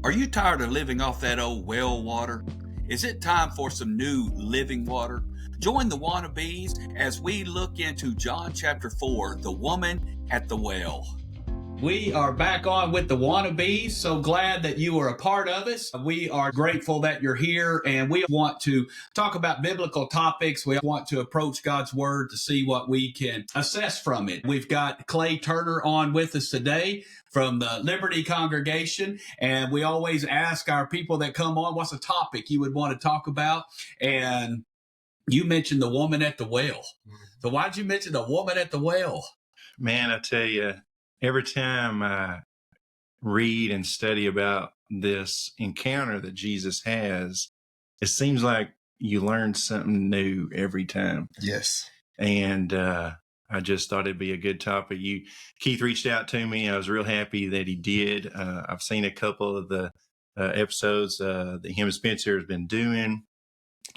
Are you tired of living off that old well water? Is it time for some new living water? Join the Wannabees as we look into John chapter 4, the woman at the well. We are back on with the Wannabees. So glad that you are a part of us. We are grateful that you're here, and we want to talk about biblical topics. We want to approach God's Word to see what we can assess from it. We've got Clay Turner on with us today from the Liberty congregation, and we always ask our people that come on, what's a topic you would want to talk about? And you mentioned the woman at the well. So why'd you mention the woman at the well? Man, I tell you, every time I read and study about this encounter that Jesus has, it seems like you learn something new every time. Yes. And I just thought it'd be a good topic. Keith reached out to me. I was real happy that he did. I've seen a couple of the episodes that him and Spencer has been doing.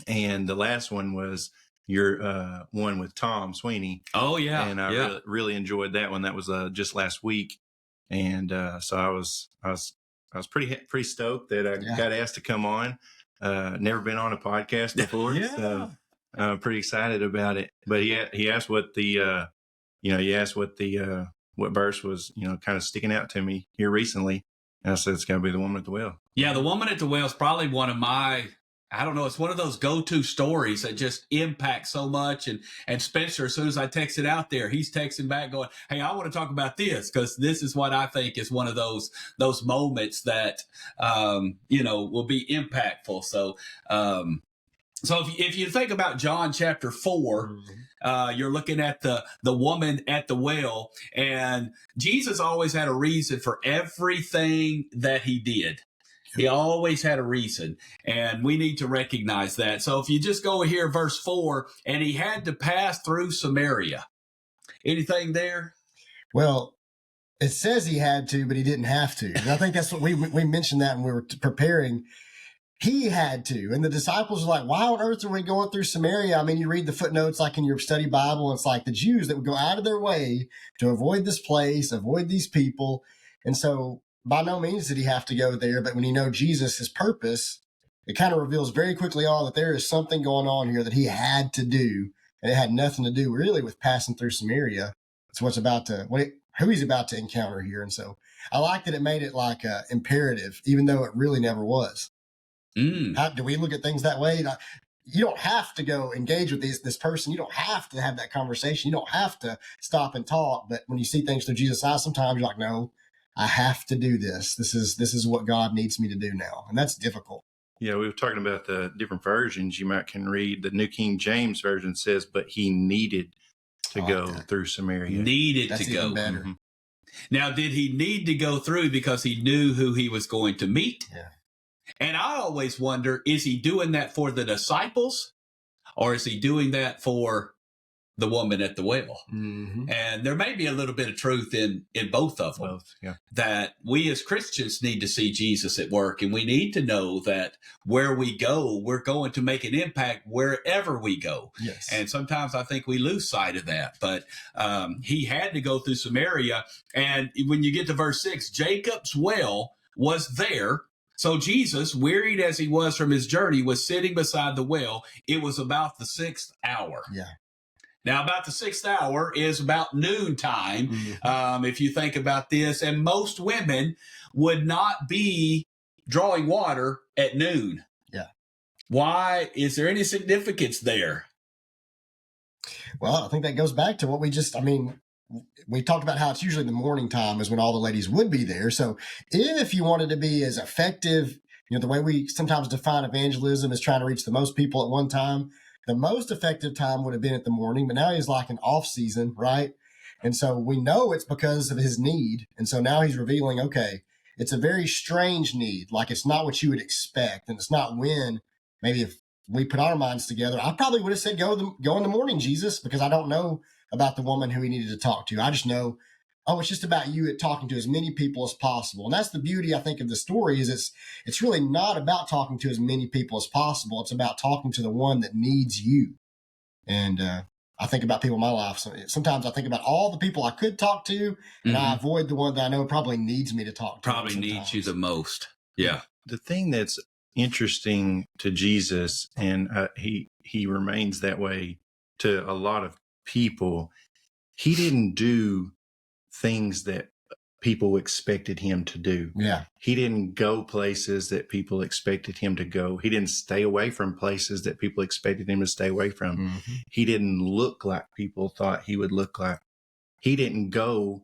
And the last one was your one with Tom Sweeney. Oh, yeah. And I really enjoyed that one. That was just last week. And so I was pretty stoked that I got asked to come on. Never been on a podcast before. So I'm pretty excited about it. But he asked what what verse was, kind of sticking out to me here recently. And I said, it's got to be the woman at the well. Yeah, the woman at the well is probably one of my, I don't know, it's one of those go-to stories that just impact so much. And Spencer, as soon as I text it out there, he's texting back going, hey, I want to talk about this because this is what I think is one of those moments that, will be impactful. So, if you think about John chapter 4, you're looking at the woman at the well, and Jesus always had a reason for everything that he did. He always had a reason, and we need to recognize that. So if you just go here, verse 4, and he had to pass through Samaria. Anything there? Well, it says he had to, but he didn't have to. And I think that's what we mentioned that when we were preparing. He had to. And the disciples were like, why on earth are we going through Samaria? I mean, you read the footnotes like in your study Bible, it's like the Jews that would go out of their way to avoid this place, avoid these people. And so by no means did he have to go there. But when you know Jesus, his purpose, it kind of reveals very quickly on that there is something going on here that he had to do. And it had nothing to do really with passing through Samaria. It's who he's about to encounter here. And so I like that it made it like imperative, even though it really never was. How do we look at things that way? You don't have to go engage with this person. You don't have to have that conversation. You don't have to stop and talk. But when you see things through Jesus' eyes, sometimes you're like, no, I have to do this. This is what God needs me to do now. And that's difficult. Yeah, we were talking about the different versions. You can read the New King James Version says, but he needed to go through Samaria. That's to go. Better. Mm-hmm. Now, did he need to go through because he knew who he was going to meet? Yeah. And I always wonder, is he doing that for the disciples or is he doing that for the woman at the well? Mm-hmm. And there may be a little bit of truth in both of them. That we as Christians need to see Jesus at work, and we need to know that where we go, we're going to make an impact wherever we go. Yes. And sometimes I think we lose sight of that. But he had to go through Samaria. And when you get to verse 6, Jacob's well was there. So Jesus, wearied as he was from his journey, was sitting beside the well. It was about the 6th hour. Yeah. Now, about the 6th hour is about noontime, if you think about this. And most women would not be drawing water at noon. Yeah. Why? Is there any significance there? Well, I think that goes back to what we talked about how it's usually the morning time is when all the ladies would be there. So if you wanted to be as effective, the way we sometimes define evangelism is trying to reach the most people at one time. The most effective time would have been at the morning, but now he's like an off season, right? And so we know it's because of his need. And so now he's revealing, okay, it's a very strange need. Like it's not what you would expect. And it's not when, maybe if we put our minds together, I probably would have said, go in the morning, Jesus, because I don't know about the woman who he needed to talk to. I just know, it's just about you talking to as many people as possible. And that's the beauty, I think, of the story is it's really not about talking to as many people as possible. It's about talking to the one that needs you. And I think about people in my life. Sometimes I think about all the people I could talk to, and I avoid the one that I know probably needs me to talk to. Probably needs you the most. Yeah. The thing that's interesting to Jesus, and he remains that way to a lot of people, he didn't do things that people expected him to do. Yeah. He didn't go places that people expected him to go. He didn't stay away from places that people expected him to stay away from. Mm-hmm. He didn't look like people thought he would look like. He didn't go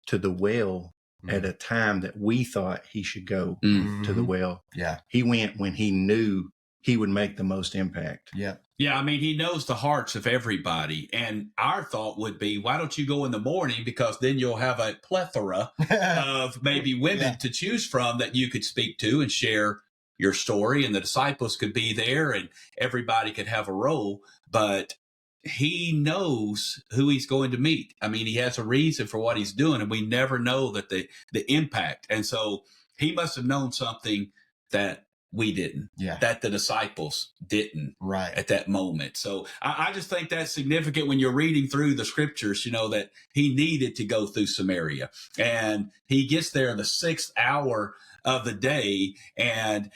to the well at a time that we thought he should go to the well. Yeah. He went when he knew he would make the most impact. Yeah. Yeah, I mean, he knows the hearts of everybody. And our thought would be, why don't you go in the morning? Because then you'll have a plethora of maybe women to choose from that you could speak to and share your story. And the disciples could be there and everybody could have a role. But he knows who he's going to meet. I mean, he has a reason for what he's doing, and we never know that the impact. And so he must have known something that we didn't, that the disciples didn't at that moment. So I just think that's significant when you're reading through the scriptures, you know, that he needed to go through Samaria, and he gets there in the 6th hour of the day. And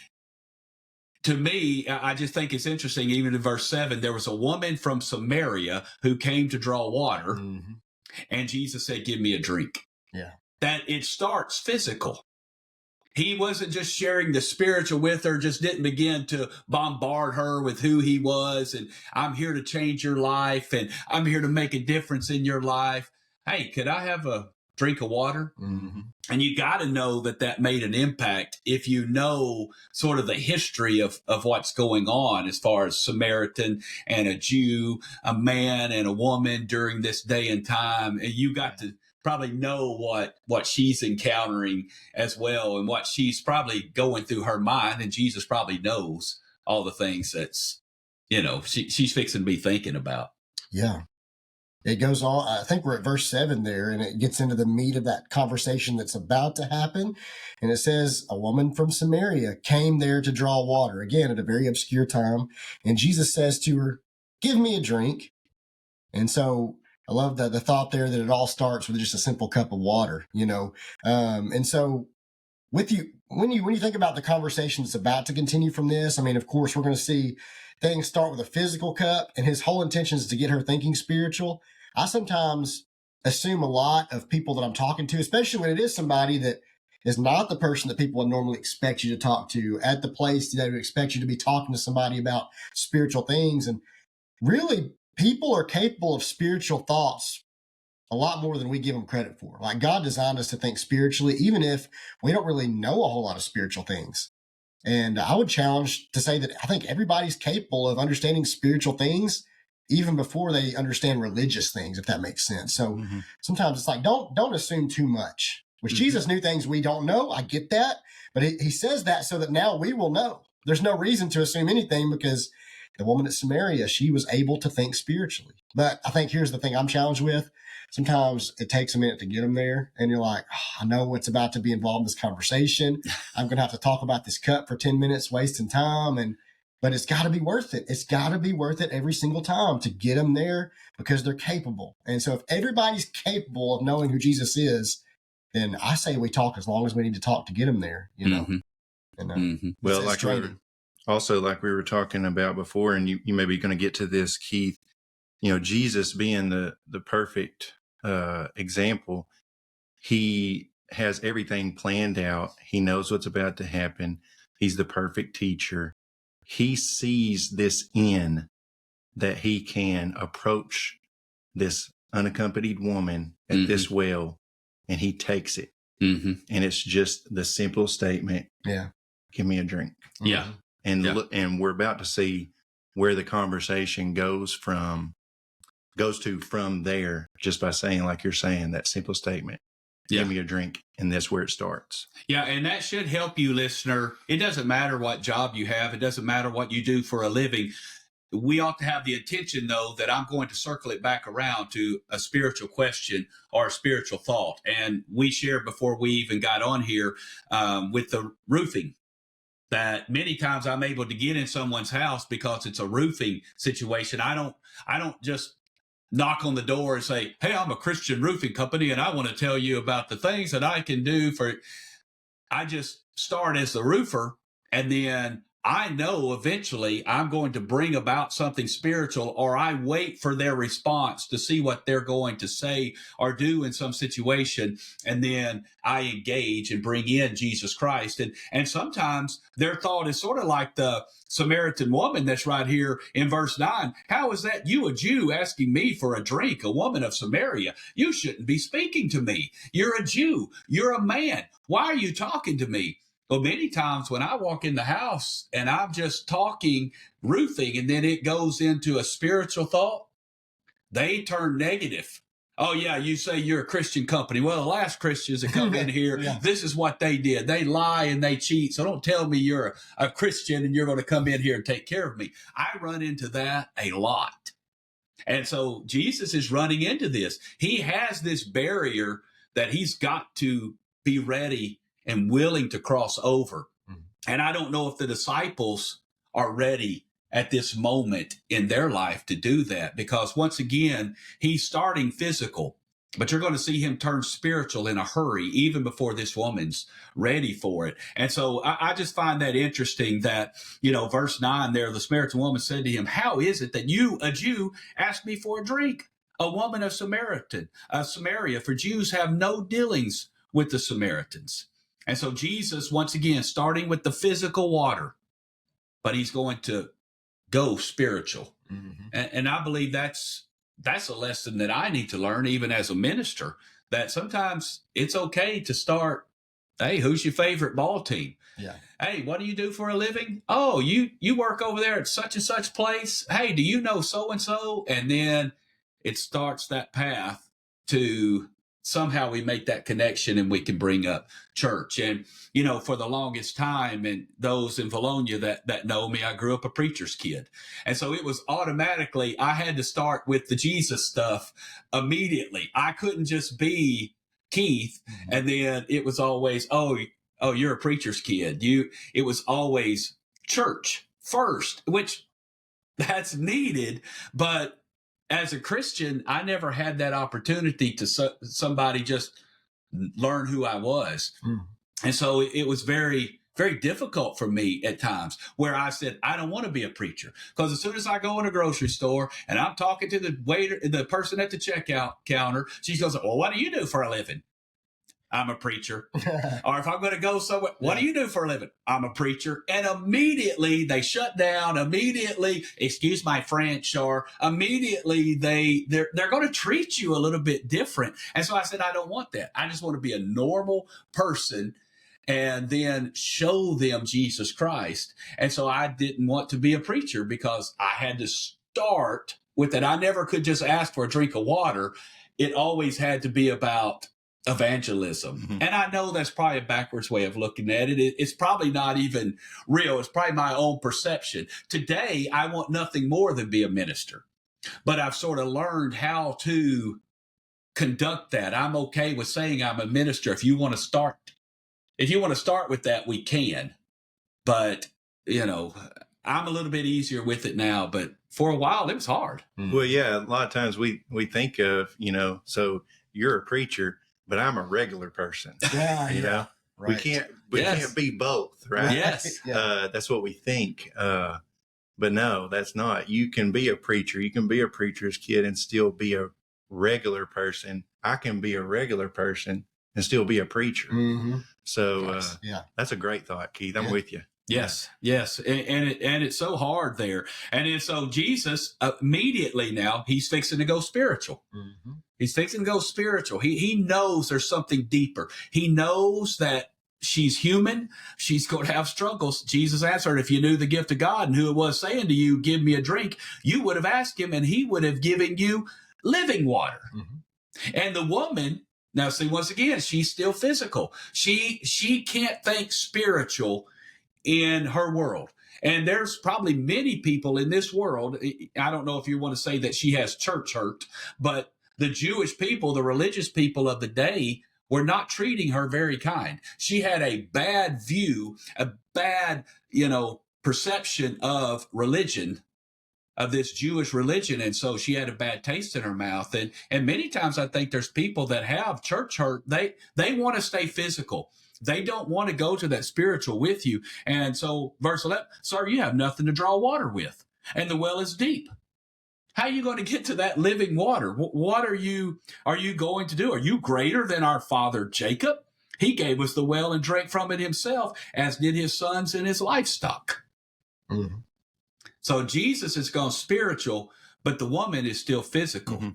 to me, I just think it's interesting, even in verse 7, there was a woman from Samaria who came to draw water, and Jesus said, give me a drink. Yeah. That it starts physical. He wasn't just sharing the spiritual with her, just didn't begin to bombard her with who he was, and I'm here to change your life, and I'm here to make a difference in your life. Hey, could I have a drink of water? And you got to know that that made an impact if you know sort of the history of what's going on as far as Samaritan and a Jew, a man and a woman during this day and time. And you got to probably know what she's encountering as well, and what she's probably going through her mind. And Jesus probably knows all the things that's, you know, she's fixing to be thinking about. Yeah. It goes on. I think we're at verse 7 there, and it gets into the meat of that conversation that's about to happen. And it says, a woman from Samaria came there to draw water, again, at a very obscure time. And Jesus says to her, give me a drink. And so I love the thought there that it all starts with just a simple cup of water, you know. And so with you, when you think about the conversation that's about to continue from this, I mean, of course, we're going to see things start with a physical cup, and his whole intention is to get her thinking spiritual. I sometimes assume a lot of people that I'm talking to, especially when it is somebody that is not the person that people would normally expect you to talk to at the place they would expect you to be talking to somebody about spiritual things. And really, people are capable of spiritual thoughts a lot more than we give them credit for. Like, God designed us to think spiritually, even if we don't really know a whole lot of spiritual things. And I would challenge to say that I think everybody's capable of understanding spiritual things even before they understand religious things, if that makes sense. So sometimes it's like, don't assume too much. Which Jesus knew things we don't know. I get that. But he says that so that now we will know. There's no reason to assume anything, because the woman at Samaria, she was able to think spiritually. But I think here's the thing I'm challenged with. Sometimes it takes a minute to get them there, and you're like, I know what's about to be involved in this conversation. I'm going to have to talk about this cup for 10 minutes, wasting time. But it's got to be worth it. It's got to be worth it every single time to get them there, because they're capable. And so if everybody's capable of knowing who Jesus is, then I say we talk as long as we need to talk to get them there, you know. And, well, like we were talking about before, and you may be going to get to this, Keith, you know, Jesus being the perfect example, he has everything planned out. He knows what's about to happen. He's the perfect teacher. He sees this in that he can approach this unaccompanied woman at this well, and he takes it. And it's just the simple statement, give me a drink. And we're about to see where the conversation goes to from there, just by saying, like you're saying, that simple statement, give me a drink. And that's where it starts. Yeah. And that should help you, listener. It doesn't matter what job you have. It doesn't matter what you do for a living. We ought to have the attention, though, that I'm going to circle it back around to a spiritual question or a spiritual thought. And we shared before we even got on here with the roofing, that many times I'm able to get in someone's house because it's a roofing situation. I don't just knock on the door and say, hey, I'm a Christian roofing company, and I want to tell you about the things that I can do for. I just start as the roofer, and then I know eventually I'm going to bring about something spiritual, or I wait for their response to see what they're going to say or do in some situation. And then I engage and bring in Jesus Christ. And sometimes their thought is sort of like the Samaritan woman that's right here in verse 9. How is that you, a Jew, asking me for a drink, a woman of Samaria? You shouldn't be speaking to me. You're a Jew. You're a man. Why are you talking to me? Well, many times when I walk in the house and I'm just talking roofing, and then it goes into a spiritual thought, they turn negative. Oh, yeah, you say you're a Christian company. Well, the last Christians that come in here, this is what they did. They lie and they cheat. So don't tell me you're a Christian and you're going to come in here and take care of me. I run into that a lot. And so Jesus is running into this. He has this barrier that he's got to be ready and willing to cross over. And I don't know if the disciples are ready at this moment in their life to do that, because once again, he's starting physical, but you're going to see him turn spiritual in a hurry, even before this woman's ready for it. And so I just find that interesting that, verse 9 there, the Samaritan woman said to him, how is it that you, a Jew, ask me for a drink? A woman of Samaria, for Jews have no dealings with the Samaritans. And so Jesus, once again, starting with the physical water, but he's going to go spiritual. And I believe that's a lesson that I need to learn, even as a minister, that sometimes it's okay to start, hey, who's your favorite ball team? Yeah. Hey, what do you do for a living? Oh, you work over there at such and such place. Hey, do you know so-and-so? And then it starts that path to somehow we make that connection and we can bring up church. And, for the longest time, and those in Valonia that know me, I grew up a preacher's kid. And so it was automatically, I had to start with the Jesus stuff immediately. I couldn't just be Keith. And then it was always, oh, you're a preacher's kid. It was always church first, which that's needed. But as a Christian, I never had that opportunity to somebody just learn who I was. And so it was very, very difficult for me at times, where I said, I don't want to be a preacher. Because as soon as I go in a grocery store and I'm talking to the waiter, the person at the checkout counter, she goes, well, what do you do for a living? I'm a preacher. Or if I'm going to go somewhere, what do you do for a living? I'm a preacher. And immediately they shut down. Immediately, excuse my French, or immediately they're going to treat you a little bit different. And so I said, I don't want that. I just want to be a normal person and then show them Jesus Christ. And so I didn't want to be a preacher, because I had to start with it. I never could just ask for a drink of water. It always had to be about evangelism. And I know that's probably a backwards way of looking at it. It's probably not even real. It's probably my own perception. Today, I want nothing more than be a minister, but I've sort of learned how to conduct that. I'm okay with saying I'm a minister. If you want to start with that, we can. But, I'm a little bit easier with it now, but for a while it was hard. Well, yeah, a lot of times we think of, so you're a preacher, but I'm a regular person. Yeah. Right. We can't be both, right? Yes. That's what we think. But no, that's not. You can be a preacher. You can be a preacher's kid and still be a regular person. I can be a regular person and still be a preacher. So that's a great thought, Keith. I'm with you. Yes. And it's so hard there. And then so Jesus immediately now, he's fixing to go spiritual. He's fixing to go spiritual. He knows there's something deeper. He knows that she's human. She's going to have struggles. Jesus answered, if you knew the gift of God and who it was saying to you, give me a drink, you would have asked him and he would have given you living water. And the woman, now see, once again, she's still physical. She can't think spiritual in her world. And there's probably many people in this world. I don't know if you want to say that she has church hurt, but the Jewish people, the religious people of the day, were not treating her very kind. She had a bad view, a bad, perception of religion, of this Jewish religion. And so she had a bad taste in her mouth. And many times I think there's people that have church hurt. They want to stay physical. They don't want to go to that spiritual with you. And so verse 11, sir, you have nothing to draw water with, and the well is deep. How are you going to get to that living water? What are you going to do? Are you greater than our father Jacob? He gave us the well and drank from it himself, as did his sons and his livestock. Mm-hmm. So Jesus has gone spiritual, but the woman is still physical. Mm-hmm.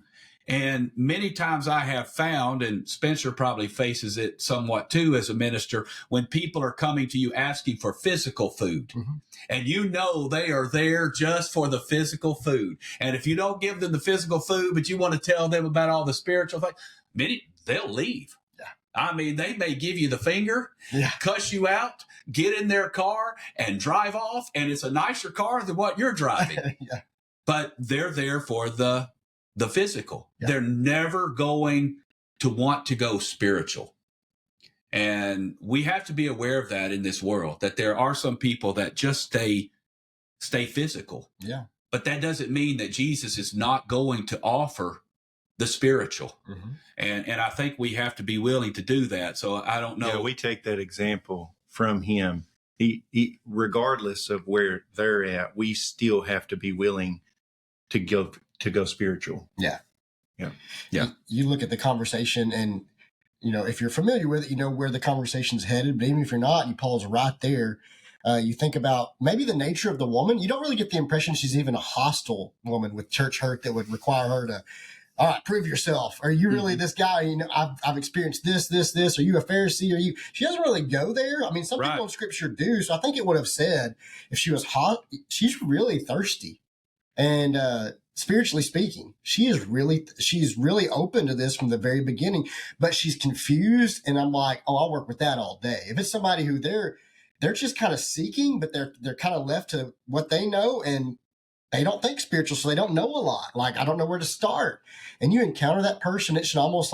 And many times I have found, and Spencer probably faces it somewhat too as a minister, when people are coming to you asking for physical food, mm-hmm. and you know they are there just for the physical food. And if you don't give them the physical food, but you want to tell them about all the spiritual things, they'll leave. Yeah. I mean, they may give you the finger, cuss you out, get in their car and drive off. And it's a nicer car than what you're driving. Yeah. But they're there for the physical. Yeah. They're never going to want to go spiritual. And we have to be aware of that in this world, that there are some people that just stay physical. Yeah. But that doesn't mean that Jesus is not going to offer the spiritual. Mm-hmm. And I think we have to be willing to do that. So I don't know. Yeah, we take that example from him. He regardless of where they're at, we still have to be willing to go spiritual. Yeah. Yeah. Yeah. You look at the conversation and, if you're familiar with it, you know where the conversation's headed, but even if you're not, you pause right there. You think about maybe the nature of the woman. You don't really get the impression she's even a hostile woman with church hurt that would require her to, all right, prove yourself. Are you really this guy? I've experienced this. Are you a Pharisee? She doesn't really go there. I mean, some people in scripture do. So I think it would have said if she was hot, she's really thirsty. And spiritually speaking, she's really open to this from the very beginning, but she's confused. And I'm like, oh, I'll work with that all day. If it's somebody who they're just kind of seeking, but they're kind of left to what they know, and they don't think spiritual, so they don't know a lot. Like, I don't know where to start. And you encounter that person, you should almost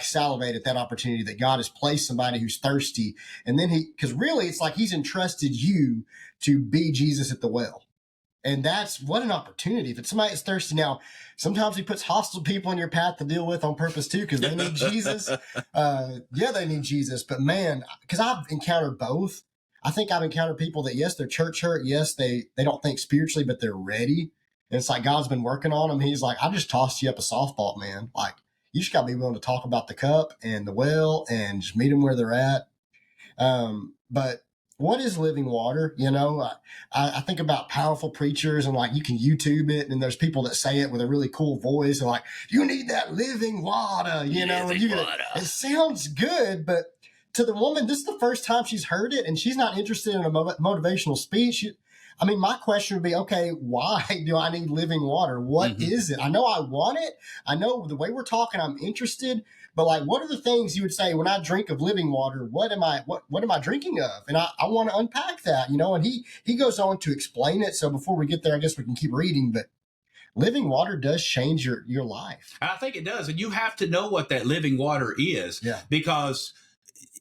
salivate at that opportunity that God has placed somebody who's thirsty. And then because really it's like he's entrusted you to be Jesus at the well. And that's what an opportunity. If it's somebody that's thirsty. Now, sometimes he puts hostile people in your path to deal with on purpose too, because they need Jesus. They need Jesus. But man, because I've encountered both. I think I've encountered people that, yes, they're church hurt. Yes, they don't think spiritually, but they're ready. And it's like God's been working on them. He's like, I just tossed you up a softball, man. Like, you just got to be willing to talk about the cup and the well and just meet them where they're at. But what is living water? I think about powerful preachers, and like you can YouTube it, and there's people that say it with a really cool voice, and like, you need that living water, and it sounds good, but to the woman, this is the first time she's heard it, and she's not interested in a motivational speech. My question would be, okay, why do I need living water? What is it? I know I want it. I know the way we're talking, I'm interested. But like, what are the things you would say when I drink of living water? What am I drinking of? And I want to unpack that, And he goes on to explain it. So before we get there, I guess we can keep reading. But living water does change your life. I think it does, and you have to know what that living water is, because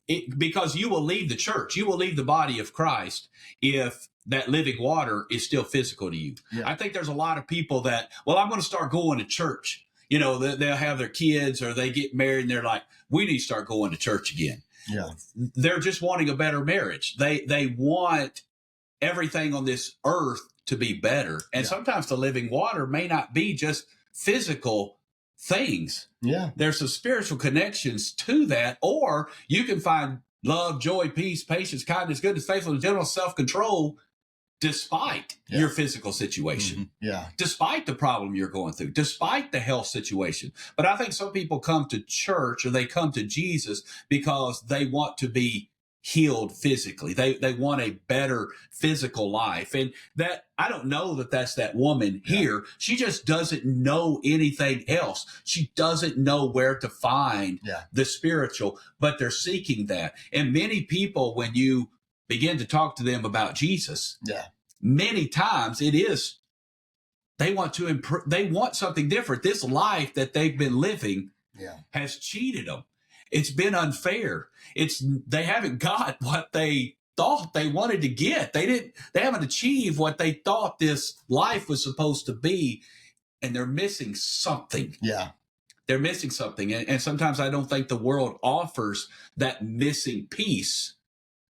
you will leave the church, you will leave the body of Christ if that living water is still physical to you. Yeah. I think there's a lot of people that, I'm going to start going to church. They'll have their kids or they get married and they're like, we need to start going to church again. Yeah. They're just wanting a better marriage. They want everything on this earth to be better. And sometimes the living water may not be just physical things. Yeah. There's some spiritual connections to that, or you can find love, joy, peace, patience, kindness, goodness, faithfulness, general self-control, despite your physical situation, despite the problem you're going through, despite the health situation. But I think some people come to church or they come to Jesus because they want to be healed physically. They want a better physical life. And that, I don't know that that's that woman here. She just doesn't know anything else. She doesn't know where to find the spiritual, but they're seeking that. And many people, when you begin to talk to them about Jesus, many times it is, they want to improve. They want something different. This life that they've been living has cheated them. It's been unfair. They haven't got what they thought they wanted to get. They haven't achieved what they thought this life was supposed to be, and they're missing something. Yeah. They're missing something. And sometimes I don't think the world offers that missing piece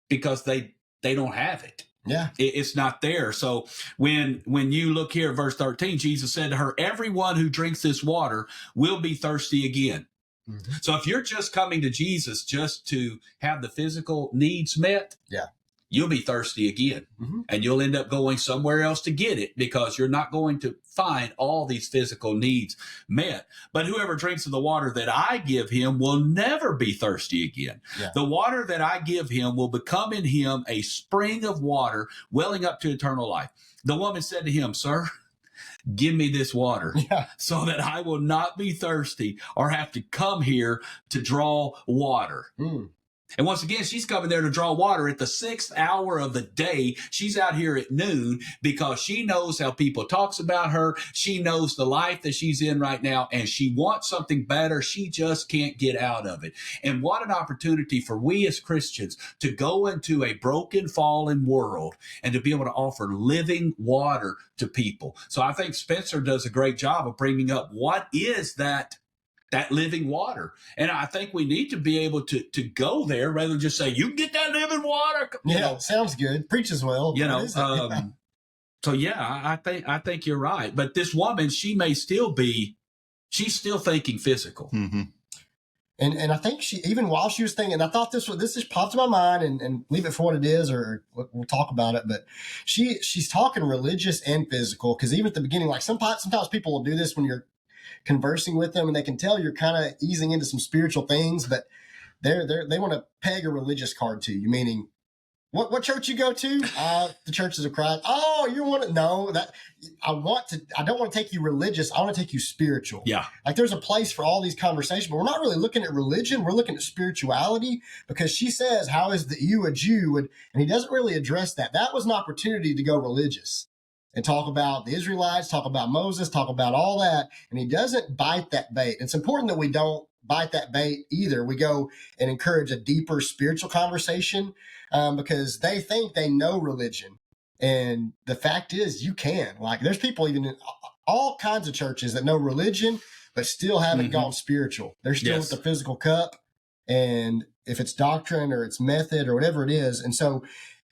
because they don't have it. Yeah. It's not there. So when you look here at verse 13, Jesus said to her, everyone who drinks this water will be thirsty again. Mm-hmm. So if you're just coming to Jesus just to have the physical needs met, yeah, you'll be thirsty again. Mm-hmm. And you'll end up going somewhere else to get it because you're not going to find all these physical needs met. But whoever drinks of the water that I give him will never be thirsty again. Yeah. The water that I give him will become in him a spring of water welling up to eternal life. The woman said to him, sir, give me this water so that I will not be thirsty or have to come here to draw water. Mm. And once again, she's coming there to draw water at the 6th hour of the day. She's out here at noon because she knows how people talks about her. She knows the life that she's in right now, and she wants something better. She just can't get out of it. And what an opportunity for we as Christians to go into a broken, fallen world and to be able to offer living water to people. So I think Spencer does a great job of bringing up what is that living water. And I think we need to be able to go there rather than just say, you can get that living water. You know, sounds good. Preaches well. So yeah, I think you're right. But this woman, she's still thinking physical. Mm-hmm. And I think she, even while she was thinking, I thought this just popped in my mind and leave it for what it is, or we'll talk about it. But she's talking religious and physical. Cause even at the beginning, like sometimes people will do this when you're conversing with them and they can tell you're kind of easing into some spiritual things, but they want to peg a religious card to you, meaning what church you go to? The Churches of Christ. Oh, you want to know that I don't want to take you religious. I want to take you spiritual. Yeah. Like there's a place for all these conversations, but we're not really looking at religion. We're looking at spirituality, because she says, how is you a Jew? And he doesn't really address that. That was an opportunity to go religious and talk about the Israelites, talk about Moses, talk about all that. And he doesn't bite that bait. It's important that we don't bite that bait either. We go and encourage a deeper spiritual conversation because they think they know religion. And the fact is you can. Like there's people even in all kinds of churches that know religion, but still haven't gone spiritual. They're still with the physical cup. And if it's doctrine or it's method or whatever it is. And so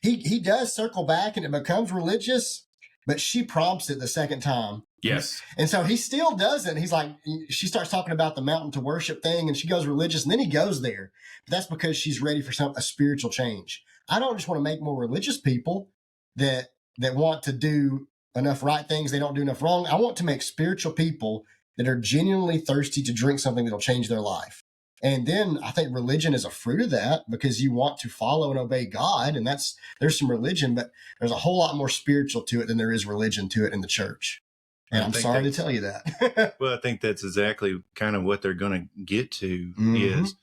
he does circle back and it becomes religious. But she prompts it the second time. Yes. And so he still doesn't. He's like, she starts talking about the mountain to worship thing and she goes religious and then he goes there. But that's because she's ready for a spiritual change. I don't just want to make more religious people that want to do enough right things. They don't do enough wrong. I want to make spiritual people that are genuinely thirsty to drink something that'll change their life. And then I think religion is a fruit of that because you want to follow and obey God. And there's some religion, but there's a whole lot more spiritual to it than there is religion to it in the church. And I'm sorry to tell you that. Well, I think that's exactly kind of what they're going to get to is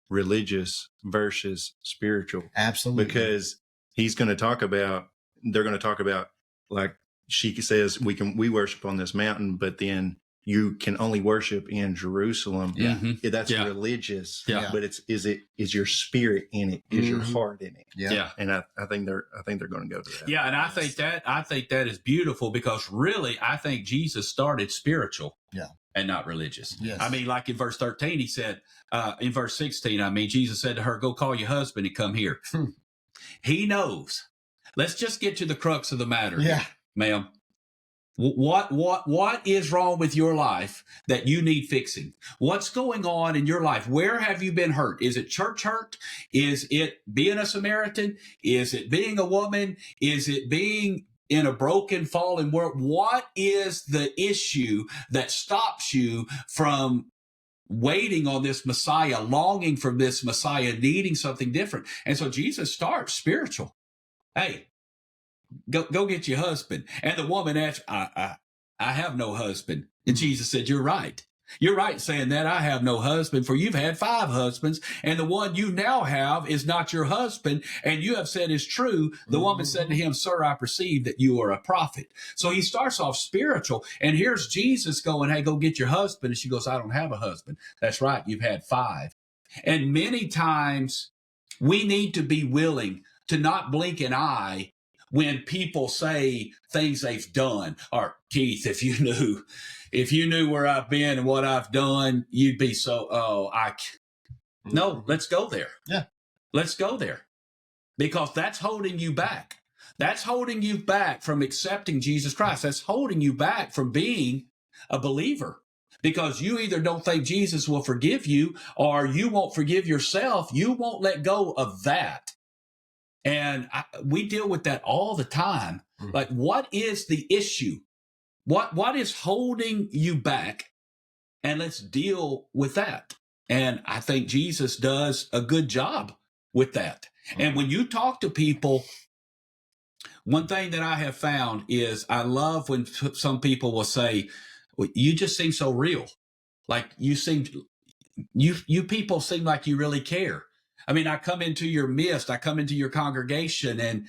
religious versus spiritual. Absolutely. Because they're going to talk about, like she says, we worship on this mountain, but then you can only worship in Jerusalem. Yeah. That's religious. Yeah. But is your spirit in it? Is your heart in it? Yeah. And I think they're going to go to that. Yeah. And I think that is beautiful because really, I think Jesus started spiritual. Yeah. And not religious. Yes. I mean, like in verse 13, he said, in verse 16, Jesus said to her, go call your husband and come here. He knows. Let's just get to the crux of the matter. Yeah. Ma'am. What is wrong with your life that you need fixing? What's going on in your life? Where have you been hurt? Is it church hurt? Is it being a Samaritan? Is it being a woman? Is it being in a broken, fallen world? What is the issue that stops you from waiting on this Messiah, longing for this Messiah, needing something different? And so Jesus starts spiritual. Hey, Go get your husband. And the woman asked, I have no husband. And Jesus said, you're right. You're right saying that. I have no husband, for you've had 5 husbands, and the one you now have is not your husband, and you have said is true. The woman said to him, sir, I perceive that you are a prophet. So he starts off spiritual, and here's Jesus going, hey, go get your husband. And she goes, I don't have a husband. That's right. You've had 5. And many times we need to be willing to not blink an eye when people say things they've done. Or Keith, if you knew where I've been and what I've done, you'd be so, no, let's go there. Yeah. Let's go there, because that's holding you back. That's holding you back from accepting Jesus Christ. That's holding you back from being a believer, because you either don't think Jesus will forgive you, or you won't forgive yourself. You won't let go of that. And we deal with that all the time. Like, what is the issue? What is holding you back? And let's deal with that. And I think Jesus does a good job with that. And when you talk to people, one thing that I have found is I love when some people will say, well, you just seem so real. Like you people seem like you really care. I mean, I come into your midst, I come into your congregation, and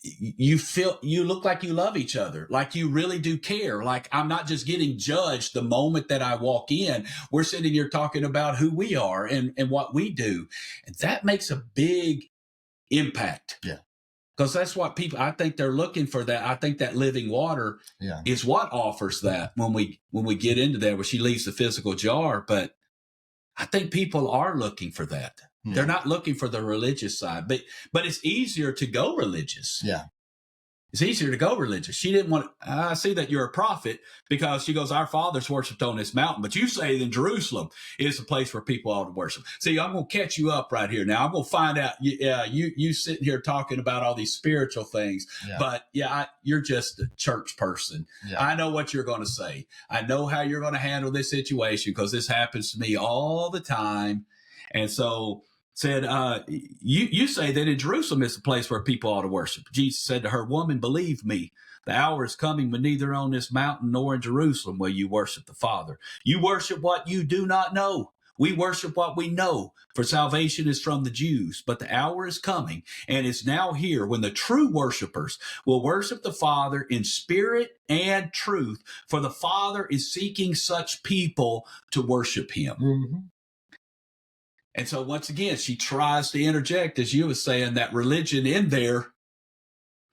you look like you love each other, like you really do care. Like I'm not just getting judged the moment that I walk in. We're sitting here talking about who we are and what we do. And that makes a big impact. Yeah. Because that's what I think they're looking for. That I think that living water is what offers that when we get into that, where she leaves the physical jar. But I think people are looking for that. Yeah. They're not looking for the religious side, but it's easier to go religious. Yeah. It's easier to go religious. She didn't want, I see that you're a prophet, because she goes, our fathers worshiped on this mountain, but you say in Jerusalem is a place where people ought to worship. See, I'm going to catch you up right here. Now I'm going to find out, you sitting here talking about all these spiritual things, but you're just a church person. Yeah. I know what you're going to say. I know how you're going to handle this situation, because this happens to me all the time. And so said, you say that in Jerusalem is the place where people ought to worship. Jesus said to her, woman, believe me, the hour is coming when neither on this mountain nor in Jerusalem will you worship the Father. You worship what you do not know. We worship what we know, for salvation is from the Jews. But the hour is coming, and is now here, when the true worshipers will worship the Father in spirit and truth, for the Father is seeking such people to worship him. Mm-hmm. And so once again, she tries to interject, as you were saying, that religion in there,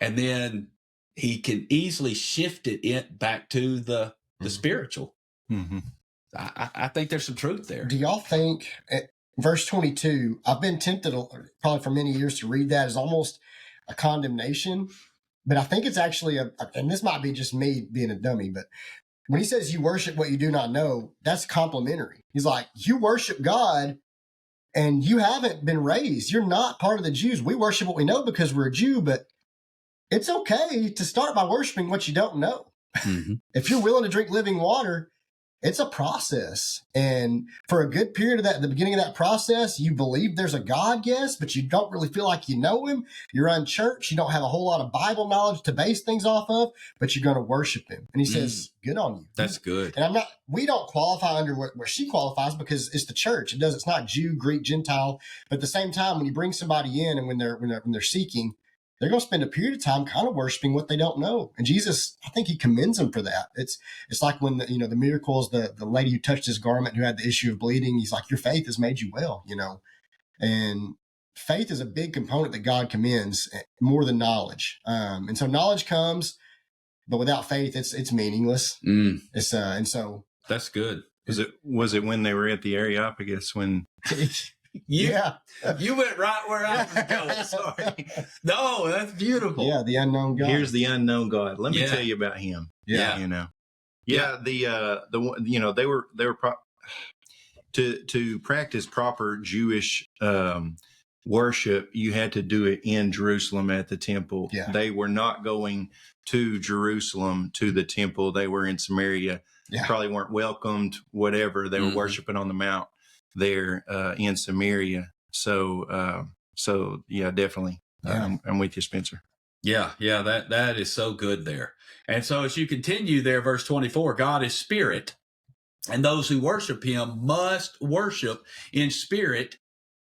and then he can easily shift it back to the spiritual. Mm-hmm. I think there's some truth there. Do y'all think, verse 22, I've been tempted probably for many years to read that as almost a condemnation, but I think it's actually and this might be just me being a dummy, but when he says you worship what you do not know, that's complimentary. He's like, you worship God, and you haven't been raised. You're not part of the Jews. We worship what we know because we're a Jew, but it's okay to start by worshiping what you don't know. Mm-hmm. If you're willing to drink living water, it's a process. And for a good period of that, at the beginning of that process, you believe there's a God, yes, but you don't really feel like you know him. You're unchurched. You don't have a whole lot of Bible knowledge to base things off of, but you're going to worship him. And he says, good on you. That's good. And we don't qualify under where she qualifies, because it's the church. It's not Jew, Greek, Gentile. But at the same time, when you bring somebody in and when they're seeking, they're going to spend a period of time kind of worshiping what they don't know. And Jesus, I think he commends them for that. It's like when the miracles, the lady who touched his garment who had the issue of bleeding, he's like, your faith has made you well, and faith is a big component that God commends more than knowledge. And so knowledge comes, but without faith, it's meaningless. And so that's good. Was it when they were at the Areopagus when You went right where I was going. Sorry. No, that's beautiful. Yeah, the unknown God. Here's the unknown God. Let me tell you about him. Yeah. They were to practice proper Jewish worship, you had to do it in Jerusalem at the temple. Yeah. They were not going to Jerusalem to the temple. They were in Samaria. Yeah. Probably weren't welcomed, whatever. They were worshiping on the mount there in Samaria. So yeah, definitely. I'm with you, Spencer. Yeah, that is so good there. And so as you continue there, verse 24, God is spirit, and those who worship him must worship in spirit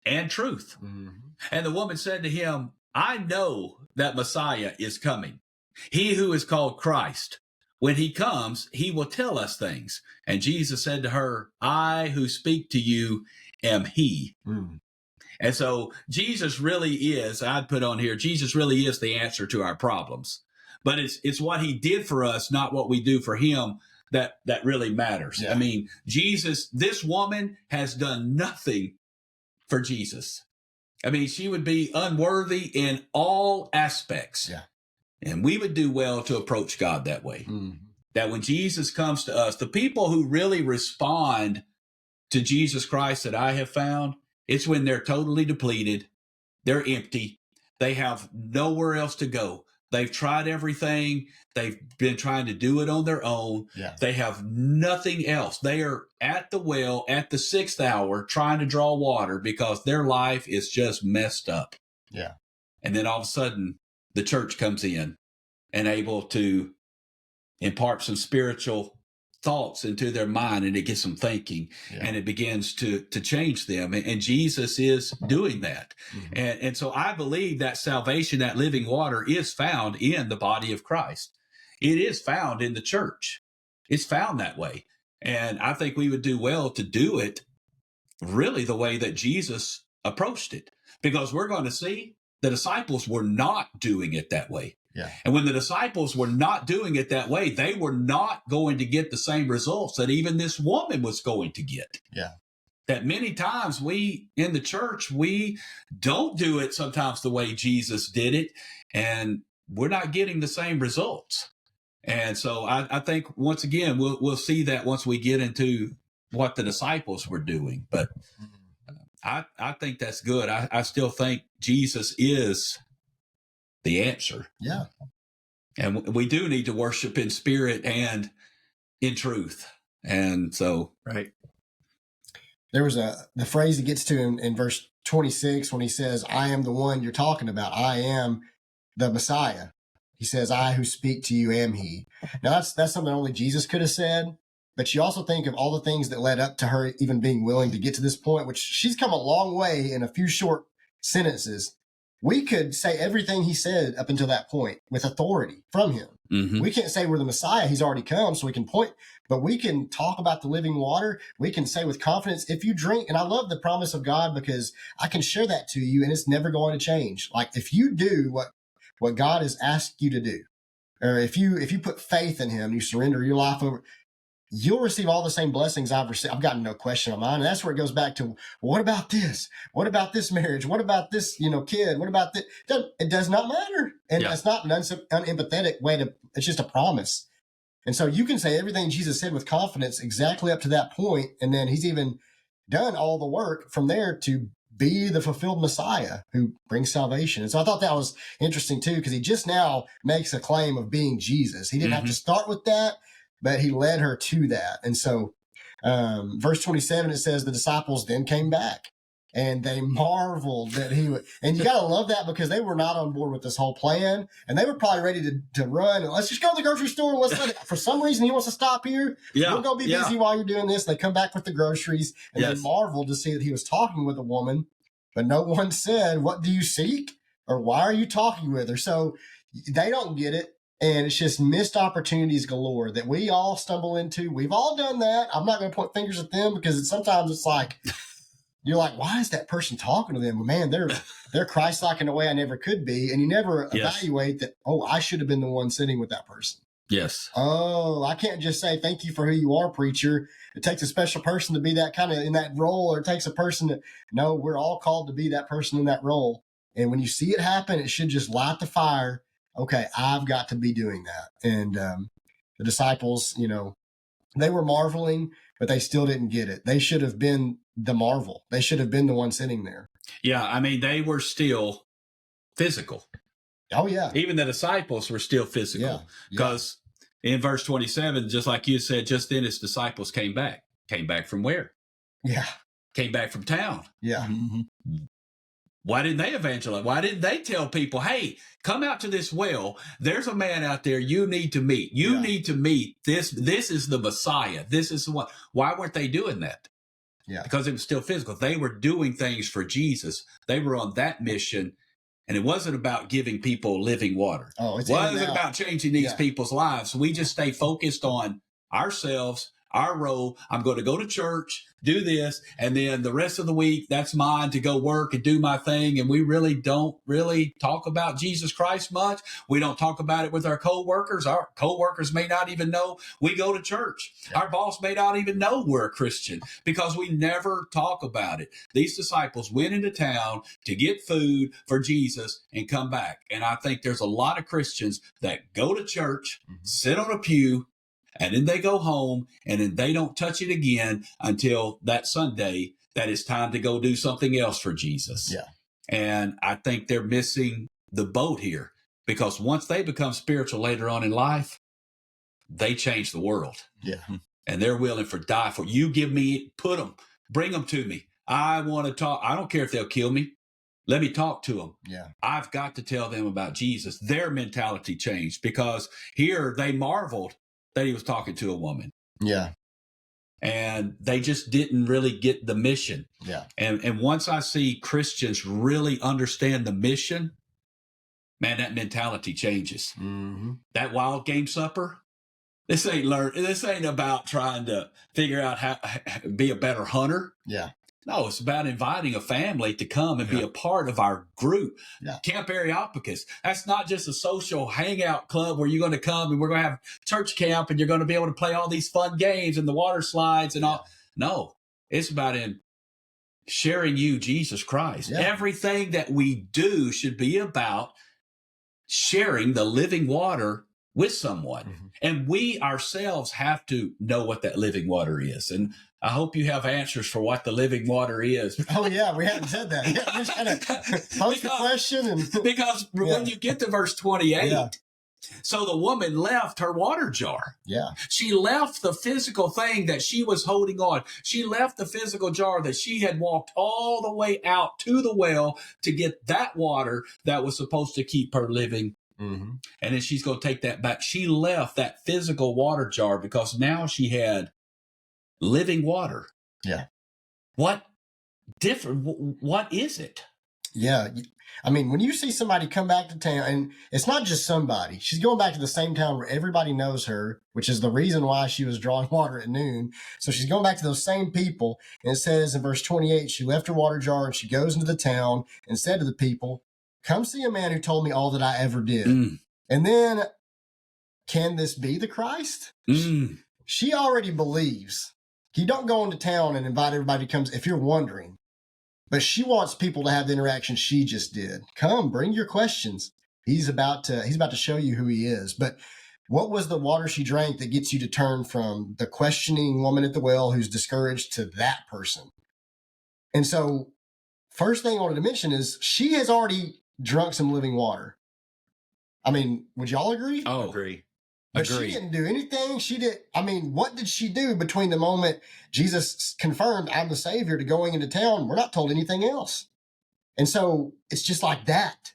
and truth. Mm-hmm. And the woman said to him, I know that Messiah is coming, he who is called Christ. When he comes, he will tell us things. And Jesus said to her, I who speak to you am he. Mm. And so Jesus really is, I'd put on here, Jesus really is the answer to our problems. But it's what he did for us, not what we do for him, that really matters. Yeah. I mean, Jesus, this woman has done nothing for Jesus. I mean, she would be unworthy in all aspects. Yeah. And we would do well to approach God that way. Mm-hmm. That when Jesus comes to us, the people who really respond to Jesus Christ that I have found, it's when they're totally depleted, they're empty, they have nowhere else to go. They've tried everything. They've been trying to do it on their own. Yeah. They have nothing else. They are at the well at the 6th hour trying to draw water because their life is just messed up. Yeah. And then all of a sudden, the church comes in and able to impart some spiritual thoughts into their mind, and it gets them thinking, and it begins to change them. And Jesus is doing that. Mm-hmm. And so I believe that salvation, that living water, is found in the body of Christ. It is found in the church. It's found that way. And I think we would do well to do it really the way that Jesus approached it, because we're going to see the disciples were not doing it that way. Yeah. And when the disciples were not doing it that way, they were not going to get the same results that even this woman was going to get. Yeah. That many times we in the church, we don't do it sometimes the way Jesus did it, and we're not getting the same results. And so I think, once again, we'll see that once we get into what the disciples were doing. But I think that's good. I still think Jesus is the answer. Yeah. And we do need to worship in spirit and in truth. And so, Right. There was the phrase he gets to in verse 26 when he says, I am the one you're talking about. I am the Messiah. He says, I who speak to you am he. Now that's something only Jesus could have said. But you also think of all the things that led up to her even being willing to get to this point, which she's come a long way in a few short sentences. We could say everything he said up until that point with authority from him. mm-hmm. We can't say we're the Messiah. He's already come, so we can point, but we can talk about the living water. We can say with confidence, if you drink, and I love the promise of God because I can share that to you and it's never going to change. Like if you do what God has asked you to do, or if you put faith in him, you surrender your life over, you'll receive all the same blessings I've received. I've gotten no question on mine. And that's where it goes back to, what about this? What about this marriage? What about this, kid? What about this? It does not matter. And it's not an unempathetic way it's just a promise. And so you can say everything Jesus said with confidence exactly up to that point. And then he's even done all the work from there to be the fulfilled Messiah who brings salvation. And so I thought that was interesting too, because he just now makes a claim of being Jesus. He didn't have to start with that, but he led her to that. And so verse 27, it says the disciples then came back and they marveled that he would. And you got to love that because they were not on board with this whole plan. And they were probably ready to run. And let's just go to the grocery store. And let's let it. For some reason, he wants to stop here. Yeah, we're going to be busy while you're doing this. They come back with the groceries and they marveled to see that he was talking with a woman. But no one said, what do you seek? Or why are you talking with her? So they don't get it. And it's just missed opportunities galore that we all stumble into. We've all done that. I'm not going to point fingers at them because sometimes it's like, you're like, why is that person talking to them? Well, man, they're Christ-like in a way I never could be. And you never evaluate that, I should have been the one sitting with that person. Yes. Oh, I can't just say, thank you for who you are, preacher. It takes a special person to be that kind of in that role, or it takes a person to, no, we're all called to be that person in that role. And when you see it happen, it should just light the fire. Okay, I've got to be doing that. And the disciples, they were marveling, but they still didn't get it. They should have been the marvel. They should have been the one sitting there. Yeah, I mean, they were still physical. Oh, yeah. Even the disciples were still physical. Because in verse 27, just like you said, just then his disciples came back. Came back from where? Yeah. Came back from town. Yeah. Mm-hmm. Why didn't they evangelize? Why didn't they tell people, hey, come out to this well. There's a man out there you need to meet. You need to meet this. This is the Messiah. This is the one. Why weren't they doing that? Yeah. Because it was still physical. They were doing things for Jesus. They were on that mission. And it wasn't about giving people living water. Oh, it wasn't about changing these people's lives. We just stay focused on ourselves, Our role, I'm going to go to church, do this, and then the rest of the week, that's mine to go work and do my thing. And we really don't really talk about Jesus Christ much. We don't talk about it with our coworkers. Our coworkers may not even know we go to church. Our boss may not even know we're a Christian because we never talk about it. These disciples went into town to get food for Jesus and come back. And I think there's a lot of Christians that go to church, sit on a pew, and then they go home, and then they don't touch it again until that Sunday that it's time to go do something else for Jesus. Yeah. And I think they're missing the boat here, because once they become spiritual later on in life, they change the world. Yeah. And they're willing to die for you. Give me, bring them to me. I want to talk. I don't care if they'll kill me. Let me talk to them. Yeah. I've got to tell them about Jesus. Their mentality changed, because here they marveled that he was talking to a woman. Yeah. And they just didn't really get the mission. Yeah. And once I see Christians really understand the mission, man, that mentality changes. Mm-hmm. That wild game supper, this ain't about trying to figure out how be a better hunter. Yeah. No, it's about inviting a family to come and be a part of our group. Yeah. Camp Areopagus. That's not just a social hangout club where you're going to come and we're going to have church camp and you're going to be able to play all these fun games and the water slides and all. No, it's about sharing you, Jesus Christ. Yeah. Everything that we do should be about sharing the living water with someone. Mm-hmm. And we ourselves have to know what that living water is. And I hope you have answers for what the living water is. Oh, yeah. We haven't said that. Yeah, just kind of pose the question. Because when you get to verse 28, Yeah. so the woman left her water jar. Yeah. She left the physical thing that she was holding on. She left the physical jar that she had walked all the way out to the well to get that water that was supposed to keep her living. Mm-hmm. And then she's going to take that back. She left that physical water jar because now she had living water. Yeah. What is it? Yeah. I mean, when you see somebody come back to town, and it's not just somebody, she's going back to the same town where everybody knows her, which is the reason why she was drawing water at noon. So she's going back to those same people. And it says in verse 28, she left her water jar and she goes into the town and said to the people, "Come see a man who told me all that I ever did." And then, can this be the Christ? She already believes. You don't go into town and invite everybody to come, if you're wondering. But she wants people to have the interaction she just did. Come, bring your questions. He's about to show you who he is. But what was the water she drank that gets you to turn from the questioning woman at the well who's discouraged to that person? And so, first thing I wanted to mention is she has already drunk some living water. I mean, would y'all agree? Oh, Agree. But she didn't do anything. What did she do between the moment Jesus confirmed I'm the Savior to going into town? We're not told anything else. And so it's just like that.